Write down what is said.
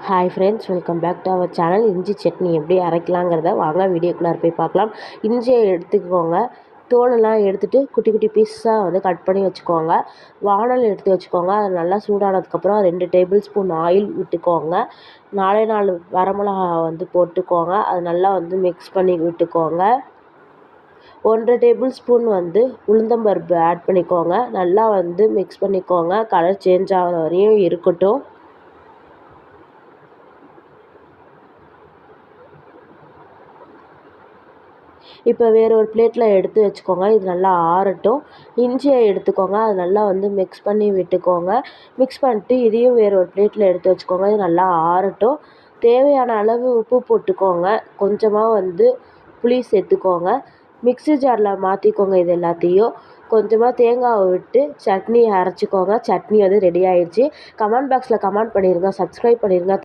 Hi friends, welcome back to our channel. இஞ்சி சட்னி எப்படி அரைக்கலாங்கிறத வாங்க வீடியோக்குள்ளே போய் பார்க்கலாம். இஞ்சியை எடுத்துக்கோங்க, தோலெல்லாம் எடுத்துகிட்டு குட்டி குட்டி பீஸாக கட் பண்ணி வச்சுக்கோங்க. வானல் எடுத்து வச்சுக்கோங்க. அது நல்லா சூடானதுக்கப்புறம் 2 டேபிள் ஸ்பூன் ஆயில் விட்டுக்கோங்க. 4 வரமிளகா போட்டுக்கோங்க. அது நல்லா மிக்ஸ் பண்ணி விட்டுக்கோங்க. 1 டேபிள் ஸ்பூன் உளுந்தம்பருப்பு ஆட் பண்ணிக்கோங்க. நல்லா மிக்ஸ் பண்ணிக்கோங்க. கலர் சேஞ்ச் ஆகிற வரையும் இருக்கட்டும். இப்போ வேறு ஒரு பிளேட்டில் எடுத்து வச்சுக்கோங்க. இது நல்லா ஆறட்டும். இஞ்சியை எடுத்துக்கோங்க. அது நல்லா மிக்ஸ் பண்ணி விட்டுக்கோங்க. மிக்ஸ் பண்ணிட்டு இதையும் வேறு ஒரு பிளேட்டில் எடுத்து வச்சுக்கோங்க. இது நல்லா ஆறட்டும். தேவையான அளவு உப்பு போட்டுக்கோங்க. கொஞ்சமாக புளி சேர்த்துக்கோங்க. மிக்ஸி ஜாரில் மாற்றிக்கோங்க. இது எல்லாத்தையும் கொஞ்சமாக தேங்காவை விட்டு சட்னி அரைச்சிக்கோங்க. சட்னி ரெடி ஆயிடுச்சு. கமெண்ட் பாக்ஸில் கமெண்ட் பண்ணிடுங்க, சப்ஸ்கிரைப் பண்ணிடுங்க.